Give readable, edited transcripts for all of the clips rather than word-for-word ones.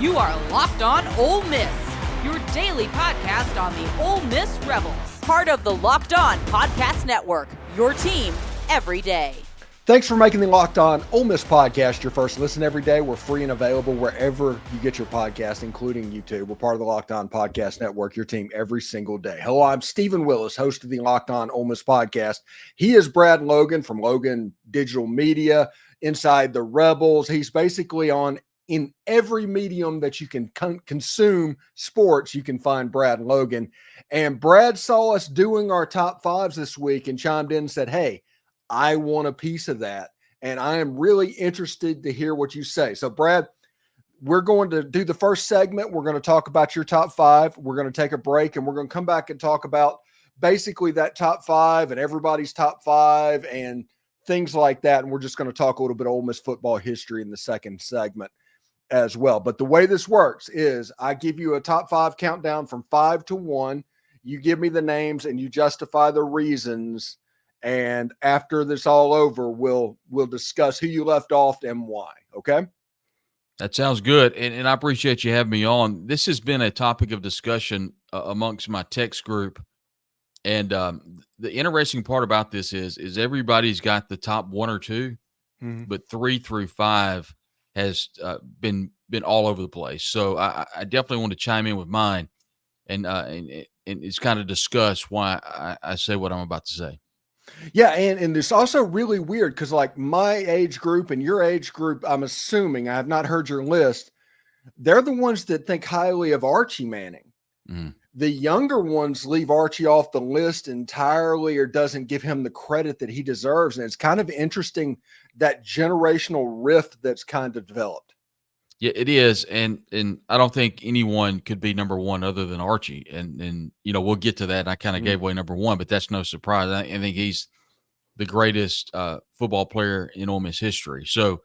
You are Locked On Ole Miss, your daily podcast on the Ole Miss Rebels. Part of the Locked On Podcast Network, your team every day. Thanks for making the Locked On Ole Miss podcast your first listen every day. We're free and available wherever you get your podcast, including YouTube. We're part of the Locked On Podcast Network, your team every single day. Hello, I'm Stephen Willis, host of the Locked On Ole Miss podcast. He is Brad Logan from Logan Digital Media, Inside the Rebels. He's basically on in every medium that you can consume sports. You can find Brad and Logan. And Brad saw us doing our top fives this week and chimed in and said, hey, I want a piece of that. And I am really interested to hear what you say. So, Brad, we're going to do the first segment. We're going to talk about your top five. We're going to take a break, and we're going to come back and talk about basically that top five and everybody's top five and things like that. And we're just going to talk a little bit of Ole Miss football history in the second segment as well. But the way this works is I give you a top five countdown from 5 to 1. You give me the names and you justify the reasons. And after this all over, we'll discuss who you left off and why. Okay? That sounds good. And I appreciate you having me on. This has been a topic of discussion amongst my text group. And the interesting part about this is everybody's got the top one or two, but 3 through 5 has been all over the place. So I definitely want to chime in with mine and it's kind of discuss why I say what I'm about to say. Yeah, and it's also really weird because like my age group and your age group, I'm assuming, I have not heard your list, they're the ones that think highly of Archie Manning. The younger ones leave Archie off the list entirely or doesn't give him the credit that he deserves. And it's kind of interesting, that generational rift that's kind of developed. Yeah, it is. And I don't think anyone could be number one other than Archie. And you know, we'll get to that. I kind of gave away number one, but that's no surprise. I think he's the greatest football player in Ole Miss history. So,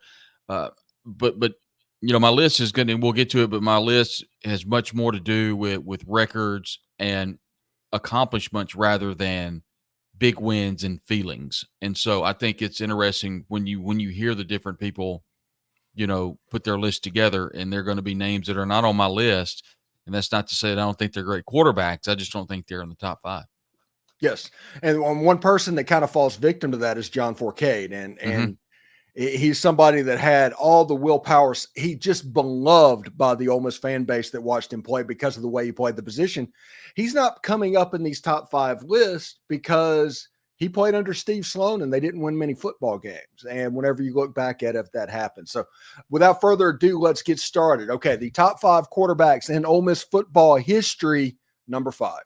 but you know, my list is good, and we'll get to it, but my list has much more to do with records and accomplishments rather than big wins and feelings. And so I think it's interesting when you hear the different people, you know, put their list together, and they're going to be names that are not on my list. And that's not to say that I don't think they're great quarterbacks. I just don't think they're in the top 5. Yes. And one person that kind of falls victim to that is John Forcade. And he's somebody that had all the willpower. He just beloved by the Ole Miss fan base that watched him play because of the way he played the position. He's not coming up in these top 5 lists because he played under Steve Sloan and they didn't win many football games. And whenever you look back at it, that happened. So without further ado, let's get started. Okay, the top 5 quarterbacks in Ole Miss football history, number 5.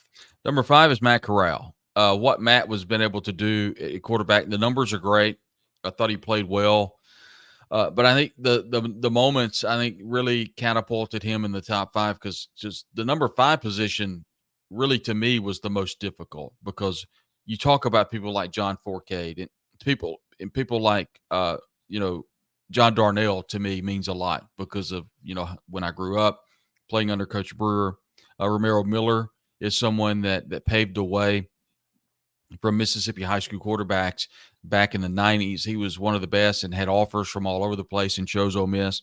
Number 5 is Matt Corral. What Matt was been able to do at quarterback, the numbers are great. I thought he played well. But I think the moments, I think, really catapulted him in the top 5 because just the number 5 position really, to me, was the most difficult because you talk about people like John Forcade and people like, you know, John Darnell, to me, means a lot because of, you know, when I grew up playing under Coach Brewer. Romero Miller is someone that paved the way from Mississippi high school quarterbacks back in the 90s. He was one of the best and had offers from all over the place and chose Ole Miss.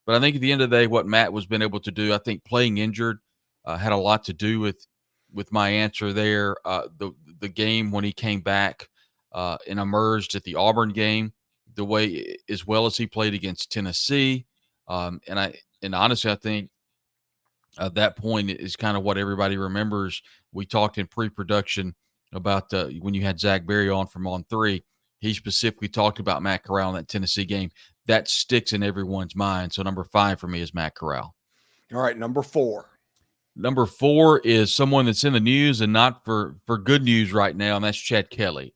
But I think at the end of the day, what Matt was been able to do, I think playing injured had a lot to do with my answer there. The game when he came back and emerged at the Auburn game, the way as well as he played against Tennessee. And honestly, I think that point is kind of what everybody remembers. We talked in pre-production about when you had Zach Berry on from On 3, he specifically talked about Matt Corral in that Tennessee game. That sticks in everyone's mind. So number 5 for me is Matt Corral. All right, number 4. Number 4 is someone that's in the news and not for good news right now, and that's Chad Kelly.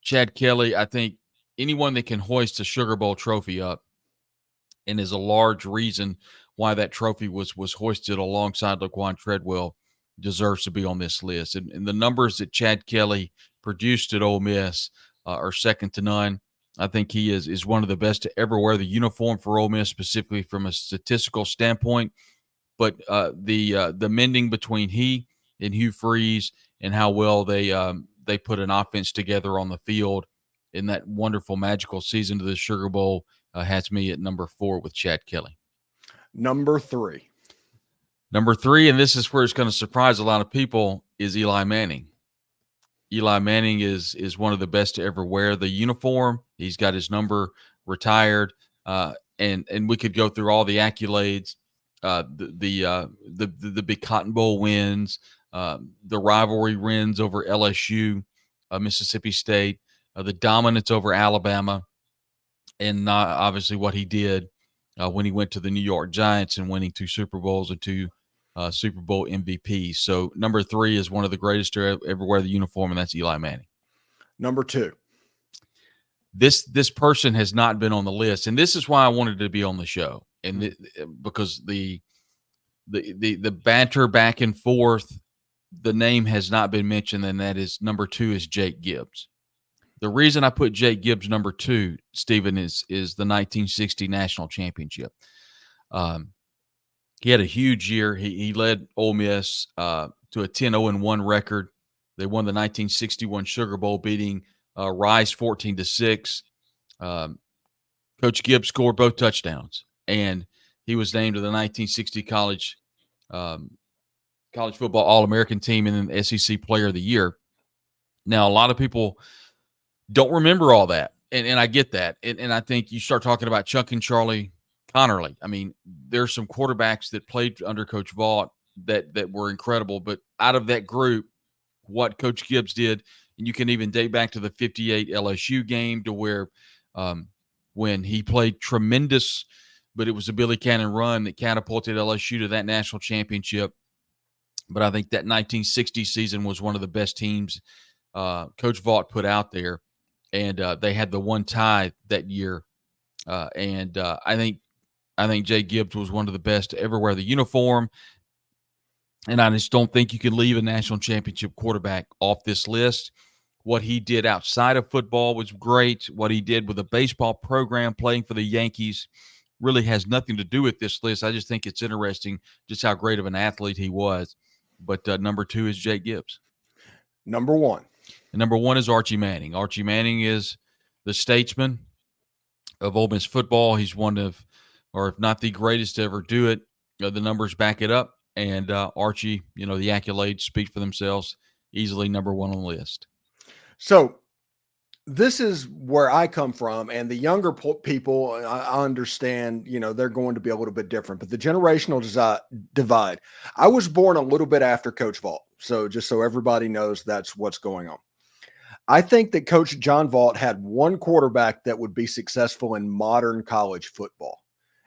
Chad Kelly, I think anyone that can hoist a Sugar Bowl trophy up and is a large reason why that trophy was hoisted alongside Laquan Treadwell deserves to be on this list. And the numbers that Chad Kelly produced at Ole Miss are second to none. I think he is one of the best to ever wear the uniform for Ole Miss, specifically from a statistical standpoint. But the mending between he and Hugh Freeze and how well they put an offense together on the field in that wonderful, magical season to the Sugar Bowl has me at number 4 with Chad Kelly. Number three. Number three, and this is where it's going to surprise a lot of people, is Eli Manning. Eli Manning is one of the best to ever wear the uniform. He's got his number retired, and we could go through all the accolades, the big Cotton Bowl wins, the rivalry wins over LSU, Mississippi State, the dominance over Alabama, and obviously what he did when he went to the New York Giants and winning 2 Super Bowls and 2 Super Bowl MVPs. So number three is one of the greatest to ever wear the uniform, and that's Eli Manning. Number two. This person has not been on the list, and this is why I wanted to be on the show, and because the banter back and forth, the name has not been mentioned, and that is number two is Jake Gibbs. The reason I put Jake Gibbs number two, Stephen, is the 1960 national championship. He had a huge year. He led Ole Miss to a 10-0-1 record. They won the 1961 Sugar Bowl, beating Rice 14-6. Coach Gibbs scored both touchdowns, and he was named to the 1960 college football All-American team and then SEC Player of the Year. Now, a lot of people don't remember all that, and I get that. And I think you start talking about Chuck and Charlie Connerly. I mean, there's some quarterbacks that played under Coach Vaught that were incredible, but out of that group, what Coach Gibbs did, and you can even date back to the 58 LSU game to where when he played tremendous, but it was a Billy Cannon run that catapulted LSU to that national championship. But I think that 1960 season was one of the best teams Coach Vaught put out there, and they had the one tie that year. I think Jay Gibbs was one of the best to ever wear the uniform, and I just don't think you can leave a national championship quarterback off this list. What he did outside of football was great. What he did with a baseball program playing for the Yankees really has nothing to do with this list. I just think it's interesting just how great of an athlete he was. But number two is Jake Gibbs. Number one. And number one is Archie Manning. Archie Manning is the statesman of Ole Miss football. He's one of, or if not the greatest to ever do it, the numbers back it up. And Archie, the accolades speak for themselves. Easily number one on the list. So this is where I come from, and the younger people, I understand, they're going to be a little bit different, but the generational divide, I was born a little bit after Coach Vaught. So just so everybody knows, that's what's going on. I think that Coach John Vaught had one quarterback that would be successful in modern college football.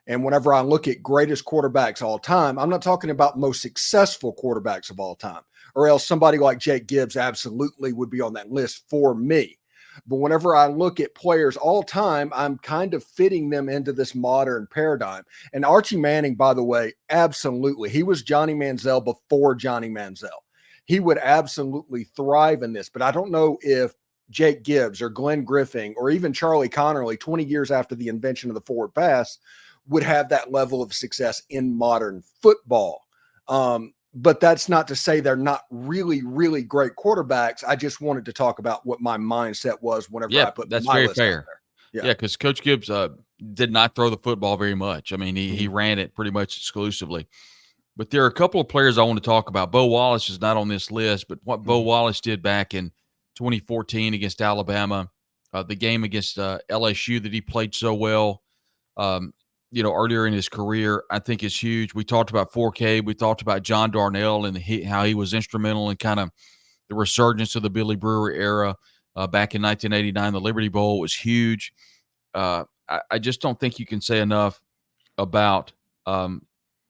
And whenever I look at greatest quarterbacks all time, I'm not talking about most successful quarterbacks of all time, or else somebody like Jake Gibbs absolutely would be on that list for me. But whenever I look at players all time, I'm kind of fitting them into this modern paradigm. And Archie Manning, by the way, absolutely. He was Johnny Manziel before Johnny Manziel. He would absolutely thrive in this. But I don't know if Jake Gibbs or Glenn Griffin or even Charlie Connerly, 20 years after the invention of the forward pass, would have that level of success in modern football. But that's not to say they're not really, really great quarterbacks. I just wanted to talk about what my mindset was whenever I put that's my very list fair. out there. Yeah, because Coach Gibbs did not throw the football very much. I mean, he ran it pretty much exclusively. But there are a couple of players I want to talk about. Bo Wallace is not on this list, but what Bo Wallace did back in 2014 against Alabama, the game against LSU that he played so well, earlier in his career, I think is huge. We talked about 4K. We talked about John Darnell and how he was instrumental in kind of the resurgence of the Billy Brewer era back in 1989. The Liberty Bowl was huge. I just don't think you can say enough about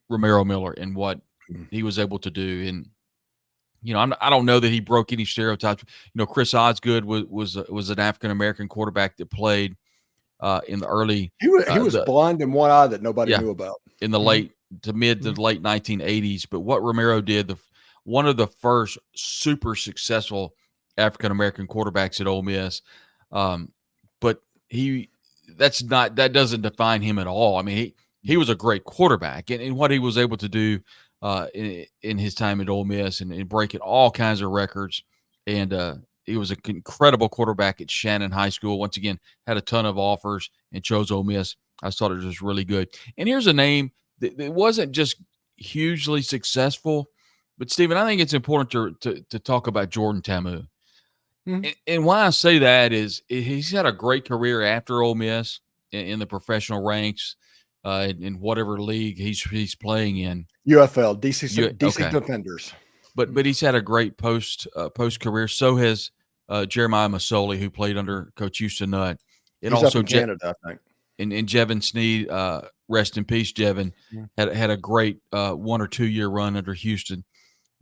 Romero Miller and what he was able to do. And, I don't know that he broke any stereotypes. Chris Osgood was an African-American quarterback that played in the early. He was blind in one eye that nobody knew about in the late to mid to late 1980s. But what Romero did, one of the first super successful African-American quarterbacks at Ole Miss. But that doesn't define him at all. I mean, he was a great quarterback, and what he was able to do in his time at Ole Miss and breaking all kinds of records. And he was an incredible quarterback at Shannon High School. Once again, had a ton of offers and chose Ole Miss. I thought it was really good. And here's a name it wasn't just hugely successful. But Stephen, I think it's important to talk about Jordan Ta'amu. And why I say that is he's had a great career after Ole Miss in the professional ranks, in whatever league he's playing in. UFL, DC Okay. Defenders. But he's had a great post career. So has Jeremiah Masoli, who played under Coach Houston Nutt. And He's also up in Canada, I think. And Jevin Sneed, rest in peace, Jevin, had a great 1 or 2 year run under Houston.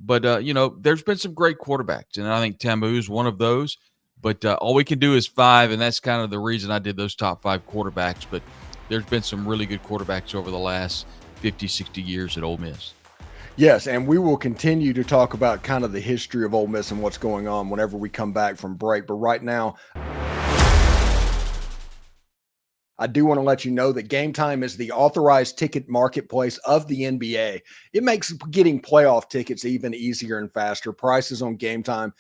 But, there's been some great quarterbacks, and I think Ta'amu is one of those. But all we can do is 5, and that's kind of the reason I did those top 5 quarterbacks. But there's been some really good quarterbacks over the last 50, 60 years at Ole Miss. Yes, and we will continue to talk about kind of the history of Ole Miss and what's going on whenever we come back from break. But right now, I do want to let you know that Gametime is the authorized ticket marketplace of the NBA. It makes getting playoff tickets even easier and faster. Prices on Gametime,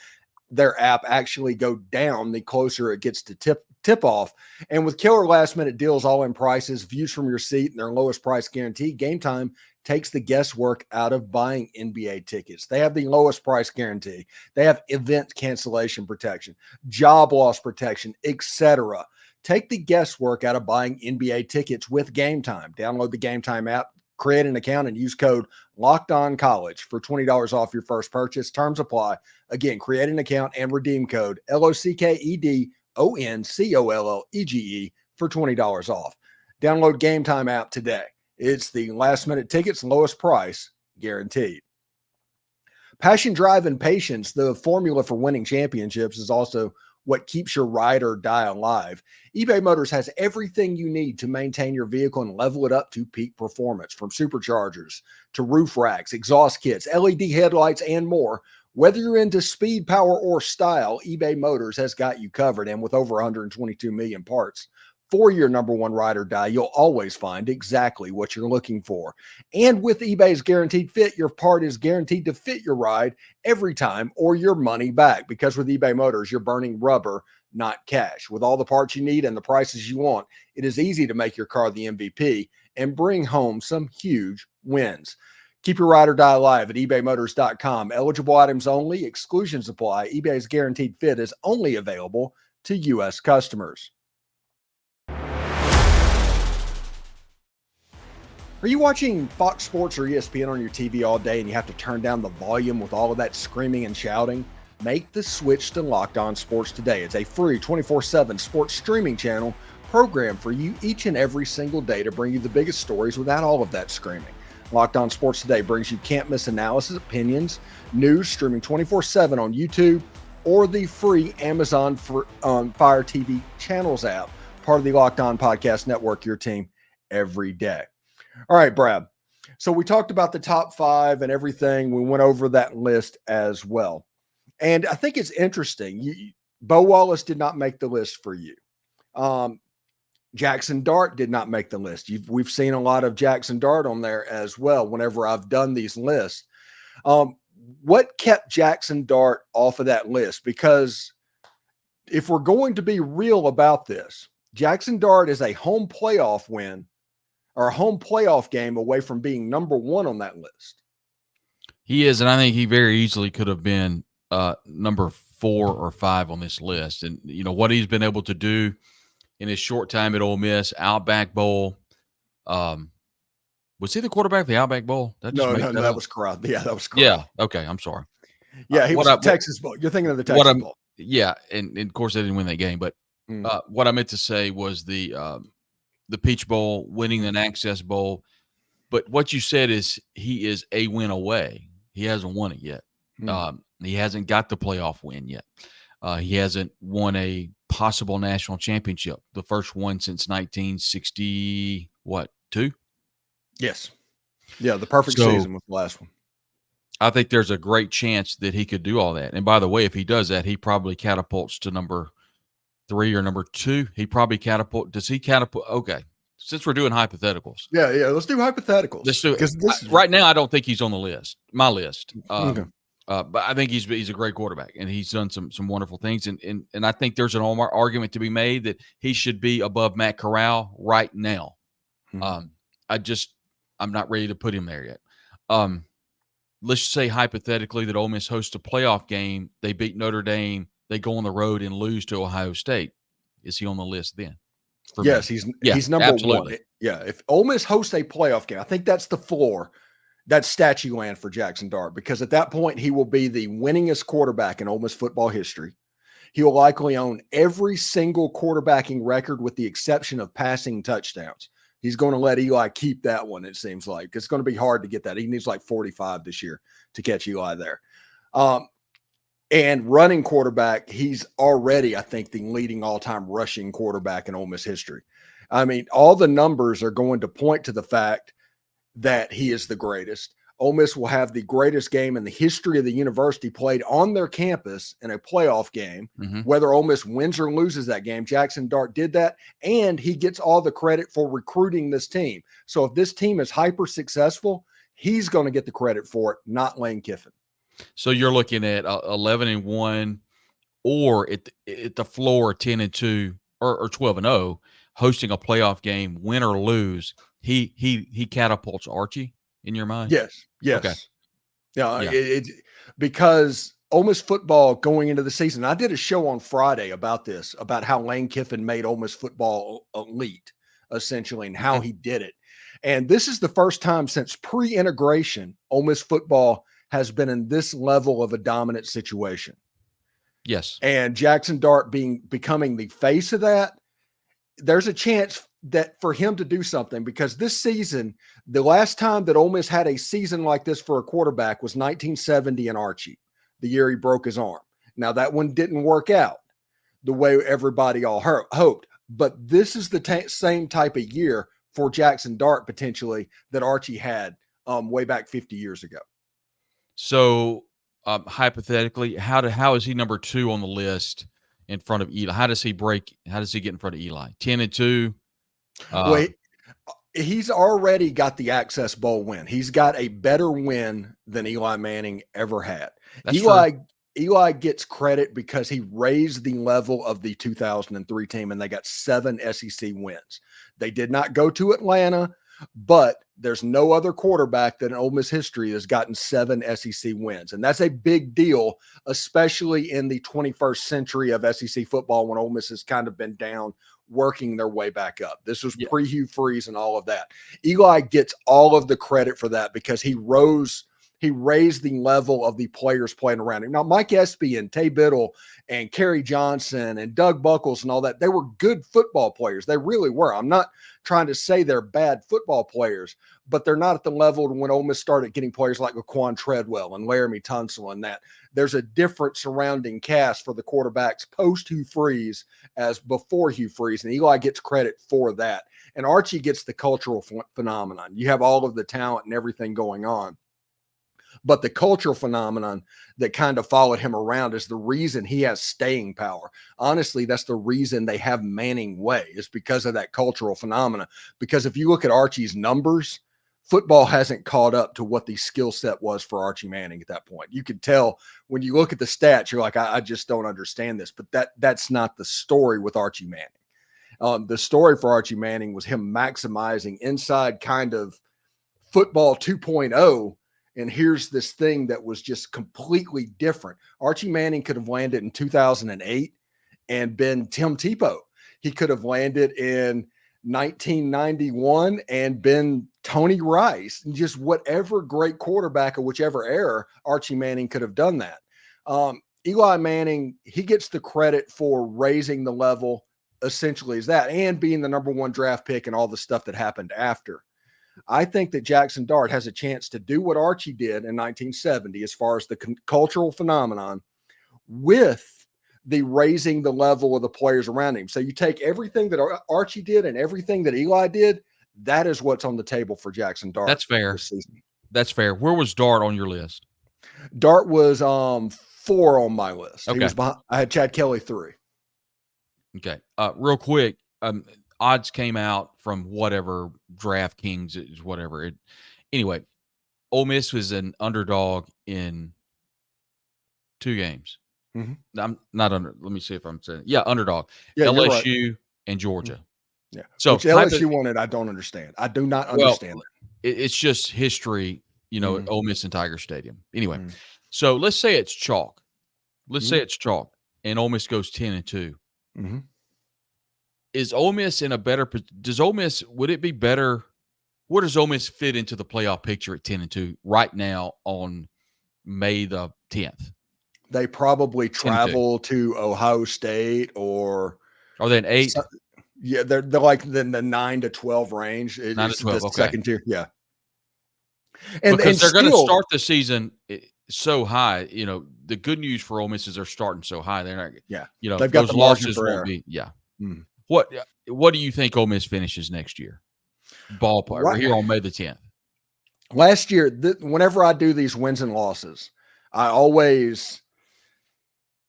their app, actually go down the closer it gets to tip off. And with killer last minute deals, all in prices, views from your seat, and their lowest price guarantee, Gametime takes the guesswork out of buying NBA tickets. They have the lowest price guarantee. They have event cancellation protection, job loss protection, etc. Take the guesswork out of buying NBA tickets with Gametime. Download the Gametime app, create an account, and use code LOCKEDONCollege for $20 off your first purchase. Terms apply. Again, create an account and redeem code LOCKEDONCOLLEGE for $20 off. Download Gametime app today. It's the last minute tickets, lowest price guaranteed. Passion, drive, and patience, the formula for winning championships, is also what keeps your ride or die alive. eBay Motors has everything you need to maintain your vehicle and level it up to peak performance, from superchargers to roof racks, exhaust kits, LED headlights, and more. Whether you're into speed, power, or style, eBay Motors has got you covered. And with over 122 million parts for your number one ride or die, you'll always find exactly what you're looking for. And with eBay's Guaranteed Fit, your part is guaranteed to fit your ride every time, or your money back. Because with eBay Motors, you're burning rubber, not cash. With all the parts you need and the prices you want, it is easy to make your car the MVP and bring home some huge wins. Keep your ride or die alive at ebaymotors.com. Eligible items only. Exclusions apply. eBay's Guaranteed Fit is only available to U.S. customers. Are you watching Fox Sports or ESPN on your TV all day and you have to turn down the volume with all of that screaming and shouting? Make the switch to Locked On Sports today. It's a free 24/7 sports streaming channel programmed for you each and every single day to bring you the biggest stories without all of that screaming. Locked On Sports Today brings you can't-miss analysis, opinions, news, streaming 24/7 on YouTube or the free Amazon Fire TV channels app, part of the Locked On Podcast Network, your team every day. All right, Brad. So we talked about the top 5 and everything. We went over that list as well. And I think it's interesting. Bo Wallace did not make the list for you. Jaxson Dart did not make the list. We've seen a lot of Jaxson Dart on there as well whenever I've done these lists. What kept Jaxson Dart off of that list? Because if we're going to be real about this, Jaxson Dart is a home playoff win or a home playoff game away from being number 1 on that list. He is, and I think he very easily could have been number 4 or 5 on this list. And, what he's been able to do in his short time at Ole Miss, Outback Bowl. Was he the quarterback of the Outback Bowl? That was correct. Yeah, that was correct. Yeah, okay, I'm sorry. Yeah, he was the Texas Bowl. You're thinking of the Texas Bowl. Yeah, and of course they didn't win that game. But what I meant to say was the Peach Bowl, winning the Access Bowl. But what you said is he is a win away. He hasn't won it yet. He hasn't got the playoff win yet. He hasn't won a possible national championship, the first one since 1960, 2? Yes. Yeah, the perfect season was the last one. I think there's a great chance that he could do all that. And by the way, if he does that, he probably catapults to number 3 or number 2. He probably catapult. Does he catapult? Okay. Since we're doing hypotheticals. Yeah. Let's do hypotheticals. Let's do it. Right now, I don't think he's on the list, my list. Okay. But I think he's a great quarterback, and he's done some wonderful things. And I think there's an argument to be made that he should be above Matt Corral right now. I'm I'm not ready to put him there yet. Let's just say hypothetically that Ole Miss hosts a playoff game. They beat Notre Dame. They go on the road and lose to Ohio State. Is he on the list then? Yes, me? he's number absolutely. one. Yeah, if Ole Miss hosts a playoff game, I think that's the floor. That's statue land for Jaxson Dart, because at that point he will be the winningest quarterback in Ole Miss football history. He will likely own every single quarterbacking record with the exception of passing touchdowns. He's going to let Eli keep that one, it seems like. It's going to be hard to get that. He needs like 45 this year to catch Eli there. And running quarterback, he's already, I think, the leading all-time rushing quarterback in Ole Miss history. I mean, all the numbers are going to point to the fact that he is the greatest. Ole Miss will have the greatest game in the history of the university played on their campus in a playoff game. Whether Ole Miss wins or loses that game, Jaxson Dart did that, and he gets all the credit for recruiting this team. So if this team is hyper successful, he's going to get the credit for it, not Lane Kiffin. So you're looking at 11-1, or at the floor 10-2 or 12-0, hosting a playoff game, win or lose. He catapults Archie in your mind? Yes. Okay. Yeah. Because Ole Miss football going into the season, I did a show on Friday about this, about how Lane Kiffin made Ole Miss football elite, essentially, and how he did it. And this is the first time since pre-integration, Ole Miss football has been in this level of a dominant situation. Yes. And Jaxson Dart becoming the face of that, there's a chance that for him to do something, because this season, the last time that Ole Miss had a season like this for a quarterback was 1970 in Archie, the year he broke his arm. Now that one didn't work out the way everybody all hoped, but this is the same type of year for Jaxson Dart potentially that Archie had way back 50 years ago. So hypothetically, how is he number 2 on the list in front of Eli? How does he get in front of Eli? 10-2. Well, he's already got the Access Bowl win. He's got a better win than Eli Manning ever had. Eli gets credit because he raised the level of the 2003 team, and they got 7 SEC wins. They did not go to Atlanta, but there's no other quarterback that in Ole Miss history has gotten 7 SEC wins. And that's a big deal, especially in the 21st century of SEC football, when Ole Miss has kind of been down, working their way back up. This was pre-Hugh Freeze and all of that. Eli gets all of the credit for that because he raised the level of the players playing around him. Now, Mike Espy and Tay Biddle and Kerry Johnson and Doug Buckles and all that, they were good football players. They really were. I'm not trying to say they're bad football players, but they're not at the level when Ole Miss started getting players like Laquan Treadwell and Laramie Tunsil and that. There's a different surrounding cast for the quarterbacks post Hugh Freeze as before Hugh Freeze, and Eli gets credit for that. And Archie gets the cultural phenomenon. You have all of the talent and everything going on, but the cultural phenomenon that kind of followed him around is the reason he has staying power. Honestly, that's the reason they have Manning Way, is because of that cultural phenomena. Because if you look at Archie's numbers, football hasn't caught up to what the skill set was for Archie Manning at that point. You could tell when you look at the stats, you're like, I just don't understand this. But that's not the story with Archie Manning. The story for Archie Manning was him maximizing inside kind of football 2.0. And here's this thing that was just completely different. Archie Manning could have landed in 2008 and been Tim Tebow. He could have landed in 1991 and been Tony Rice, and just whatever great quarterback of whichever era, Archie Manning could have done that. Eli Manning, he gets the credit for raising the level, essentially, is that, and being the number 1 draft pick and all the stuff that happened after. I think that Jaxson Dart has a chance to do what Archie did in 1970 as far as the cultural phenomenon with the raising the level of the players around him. So you take everything that Archie did and everything that Eli did, that is what's on the table for Jaxson Dart. That's fair. This season. That's fair. Where was Dart on your list? Dart was 4 on my list. Okay. He was behind, I had Chad Kelly 3. Okay. Real quick, odds came out from whatever DraftKings is, whatever. Anyway, Ole Miss was an underdog in 2 games. Mm-hmm. I'm not under. Let me see if I'm saying. Yeah, underdog. Yeah, LSU and Georgia. Yeah. So which LSU wanted, I don't understand. I do not understand that. it's just history, at Ole Miss and Tiger Stadium. Anyway, so let's say it's chalk. Let's say it's chalk, and Ole Miss goes 10-2. Is Ole Miss in a better – does Ole Miss – would it be better – where does Ole Miss fit into the playoff picture at 10-2 right now on May the 10th? They probably travel to Ohio State or – Are they an 8? Yeah, they're like in the 9 to 12 range. 9 to 12, the okay. Second tier, yeah. And they're going to start the season so high. The good news for Ole Miss is they're starting so high. They're not, they've got those the margin losses for won't error. be. Yeah. What do you think Ole Miss finishes next year? Ballpark. We're here on May the 10th. Last year, whenever I do these wins and losses, I always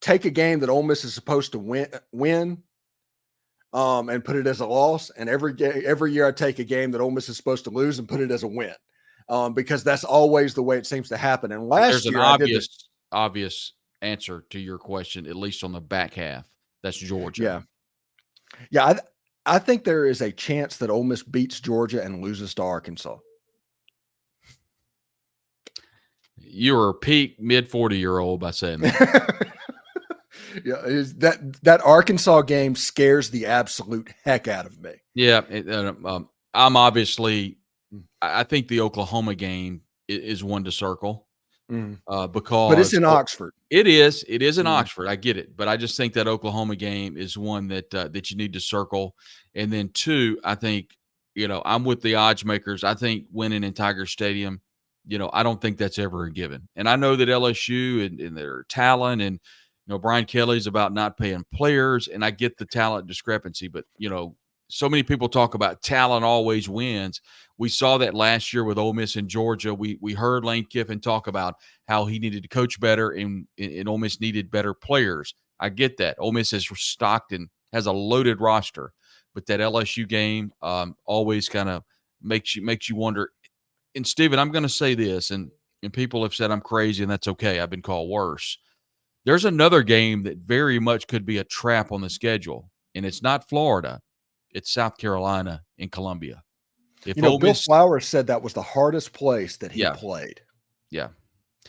take a game that Ole Miss is supposed to win, and put it as a loss. And every year I take a game that Ole Miss is supposed to lose and put it as a win, because that's always the way it seems to happen. And last year, there's an obvious answer to your question, at least on the back half. That's Georgia. Yeah. I think there is a chance that Ole Miss beats Georgia and loses to Arkansas. You're a peak mid-40-year-old by saying that. Yeah, that Arkansas game scares the absolute heck out of me. Yeah, I'm obviously – I think the Oklahoma game is one to circle because – But it's in Oxford. It is in Oxford. I get it. But I just think that Oklahoma game is one that you need to circle. And then 2, I think, I'm with the odds makers. I think winning in Tiger Stadium, I don't think that's ever a given. And I know that LSU and their talent and – Brian Kelly's about not paying players, and I get the talent discrepancy, but, so many people talk about talent always wins. We saw that last year with Ole Miss and Georgia. We heard Lane Kiffin talk about how he needed to coach better and Ole Miss needed better players. I get that. Ole Miss is stocked and has a loaded roster, but that LSU game always kind of makes you wonder. And, Steven, I'm going to say this, and people have said I'm crazy, and that's okay. I've been called worse. There's another game that very much could be a trap on the schedule, and it's not Florida. It's South Carolina and Columbia. Bill Flowers said that was the hardest place that he played. Yeah.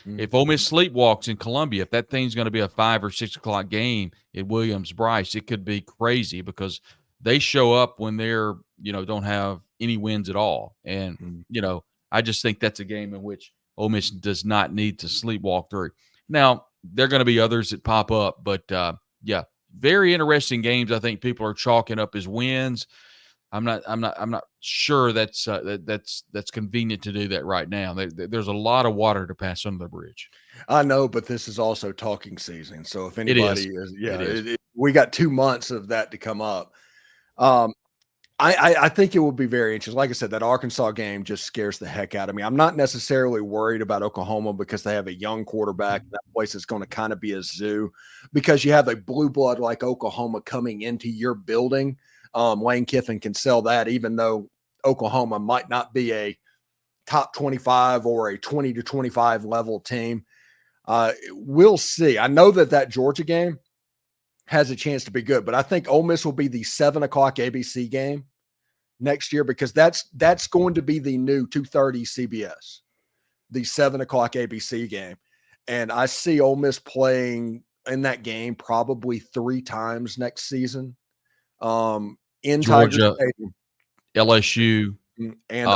If Ole Miss sleepwalks in Columbia, if that thing's going to be a 5 or 6 o'clock game at Williams-Brice, it could be crazy because they show up when they're, don't have any wins at all. And, I just think that's a game in which Ole Miss does not need to sleepwalk through. Now, there are going to be others that pop up, but very interesting games. I think people are chalking up as wins. I'm not sure that's convenient to do that right now. There's a lot of water to pass under the bridge. I know, but this is also talking season. So if anybody we got 2 months of that to come up. I think it will be very interesting. Like I said, that Arkansas game just scares the heck out of me. I'm not necessarily worried about Oklahoma because they have a young quarterback. That place is going to kind of be a zoo because you have a blue blood like Oklahoma coming into your building. Lane Kiffin can sell that, even though Oklahoma might not be a top 25 or a 20 to 25 level team. We'll see. I know that Georgia game has a chance to be good, but I think Ole Miss will be the 7 o'clock ABC game next year because that's going to be the new 2:30 CBS, the 7 o'clock ABC game. And I see Ole Miss playing in that game probably 3 times next season. In Georgia, Tiger Stadium, LSU, and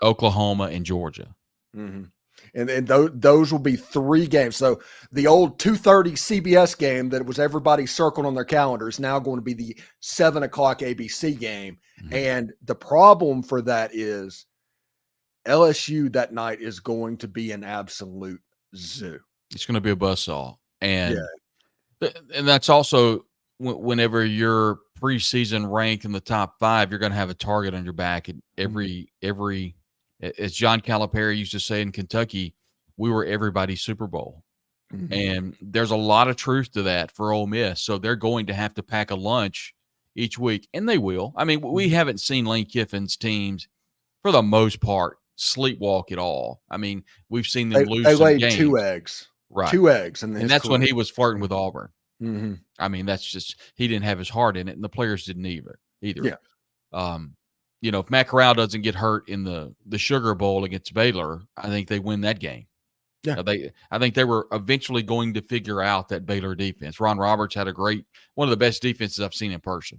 Oklahoma, and Georgia. Mm-hmm. And those will be 3 games. So the old 2:30 CBS game that was everybody circled on their calendar is now going to be the 7 o'clock ABC game. Mm-hmm. And the problem for that is LSU that night is going to be an absolute zoo. It's going to be a buzzsaw. And that's also whenever you're preseason ranked in the top 5, you're going to have a target on your back. And every as John Calipari used to say in Kentucky, we were everybody's Super Bowl. Mm-hmm. And there's a lot of truth to that for Ole Miss. So they're going to have to pack a lunch each week, and they will. I mean, we haven't seen Lane Kiffin's teams, for the most part, sleepwalk at all. I mean, we've seen them lose some games. 2 eggs. Right. 2 eggs. And that's when he was flirting with Auburn. Mm-hmm. I mean, that's just – he didn't have his heart in it, and the players didn't either. Yeah. if Matt Corral doesn't get hurt in the Sugar Bowl against Baylor, I think they win that game. Yeah. I think they were eventually going to figure out that Baylor defense. Ron Roberts had one of the best defenses I've seen in person.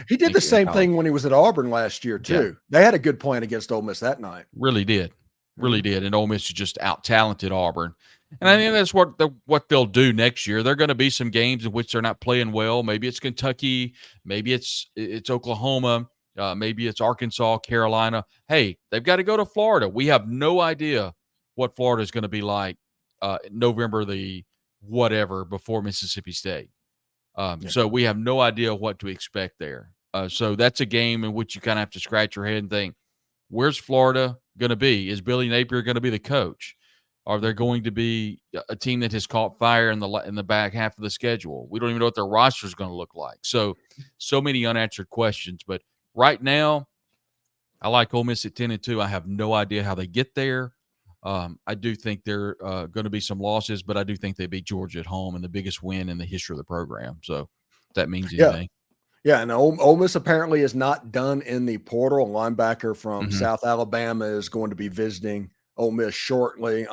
He did the same thing when he was at Auburn last year too. Yeah. They had a good plan against Ole Miss that night. Really did. And Ole Miss just out-talented Auburn. And I think that's what they'll do next year. There are going to be some games in which they're not playing well. Maybe it's Kentucky. Maybe it's Oklahoma. Maybe it's Arkansas, Carolina. Hey, they've got to go to Florida. We have no idea what Florida is going to be like November the whatever before Mississippi State. So we have no idea what to expect there. So that's a game in which you kind of have to scratch your head and think, where's Florida going to be? Is Billy Napier going to be the coach? Are there going to be a team that has caught fire in the back half of the schedule? We don't even know what their roster is going to look like. So many unanswered questions. But right now, I like Ole Miss at 10-2. I have no idea how they get there. I do think there are going to be some losses, but I do think they beat Georgia at home and the biggest win in the history of the program. So if that means anything. Yeah, and Ole Miss apparently is not done in the portal. A linebacker from South Alabama is going to be visiting Ole Miss shortly.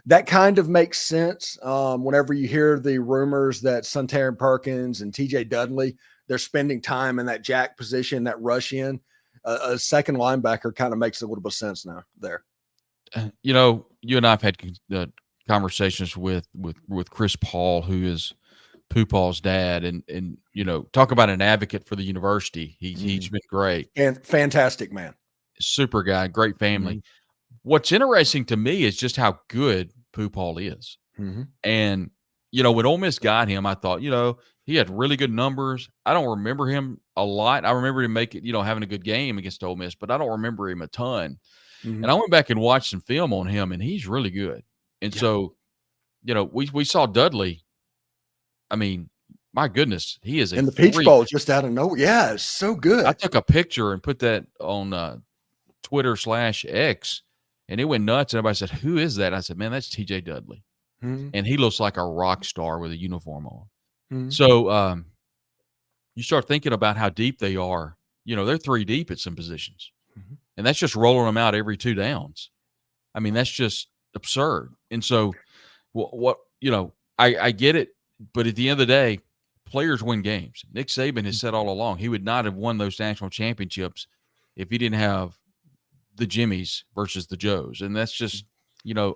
That kind of makes sense whenever you hear the rumors that Suntarine Perkins and TJ Dudley, they're spending time in that jack position, that rush in. A second linebacker kind of makes a little bit of sense now there. You and I have had conversations with Chris Paul, who is Poohpaw's dad, and talk about an advocate for the university. He's been great. And fantastic man. Super guy, great family. What's interesting to me is just how good Poohpaw is. And, when Ole Miss got him, I thought, he had really good numbers. I don't remember him a lot. I remember him having a good game against Ole Miss, but I don't remember him a ton. And I went back and watched some film on him, and he's really good. And so, we saw Dudley. I mean, my goodness, he is in the Peach Bowl just out of nowhere. Yeah, it's so good. I took a picture and put that on Twitter/X, and it went nuts. And everybody said, "Who is that?" I said, "Man, that's TJ Dudley," and he looks like a rock star with a uniform on. So you start thinking about how deep they are. They're 3 deep at some positions, and that's just rolling them out every 2 downs. I mean, that's just absurd. And so, I get it. But at the end of the day, players win games. Nick Saban has said all along he would not have won those national championships if he didn't have the Jimmies versus the Joes. And that's just,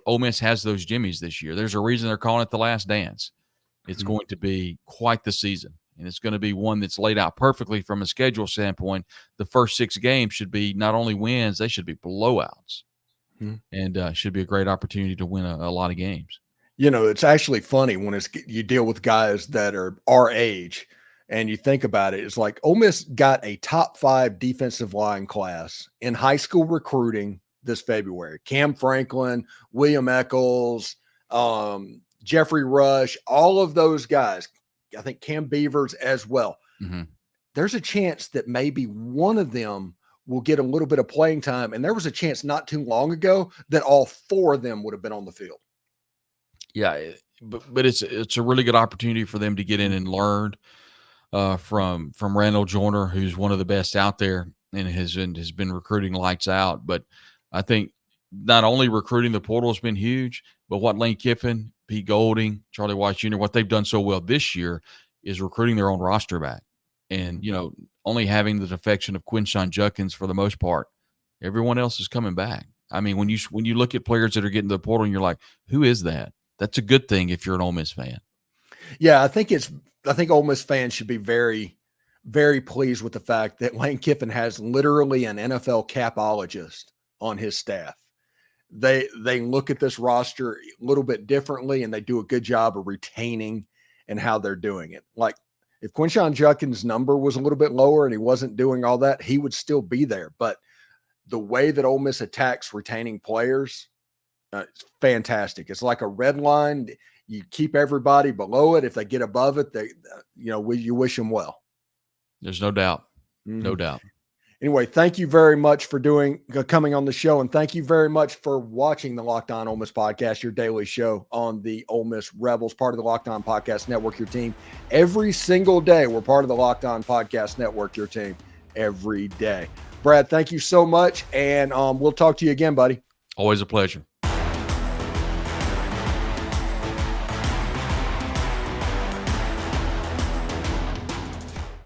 Ole Miss has those Jimmies this year. There's a reason they're calling it the last dance. It's going to be quite the season. And it's going to be one that's laid out perfectly from a schedule standpoint. The first 6 games should be not only wins, they should be blowouts. And should be a great opportunity to win a lot of games. It's actually funny when you deal with guys that are our age and you think about it. It's like Ole Miss got a top 5 defensive line class in high school recruiting this February. Cam Franklin, William Eccles, Jeffrey Rush, all of those guys. I think Cam Beavers as well. There's a chance that maybe one of them will get a little bit of playing time. And there was a chance not too long ago that all 4 of them would have been on the field. Yeah, but it's a really good opportunity for them to get in and learn from Randall Joyner, who's one of the best out there and has been recruiting lights out. But I think not only recruiting the portal has been huge, but what Lane Kiffin, Pete Golding, Charlie Weiss Jr., what they've done so well this year is recruiting their own roster back. And, only having the defection of Quinshon Judkins for the most part, everyone else is coming back. I mean, when you look at players that are getting to the portal and you're like, who is that? That's a good thing if you're an Ole Miss fan. Yeah, I think Ole Miss fans should be very, very pleased with the fact that Lane Kiffin has literally an NFL capologist on his staff. They look at this roster a little bit differently, and they do a good job of retaining and how they're doing it. Like if Quinshon Judkins' number was a little bit lower and he wasn't doing all that, he would still be there. But the way that Ole Miss attacks retaining players, it's fantastic. It's like a red line. You keep everybody below it. If they get above it, you wish them well. There's no doubt. No doubt. Anyway, thank you very much for coming on the show. And thank you very much for watching the Locked On Ole Miss podcast, your daily show on the Ole Miss Rebels, part of the Locked On Podcast Network, your team every single day. We're part of the Locked On Podcast Network, your team every day. Brad, thank you so much, and we'll talk to you again, buddy. Always a pleasure.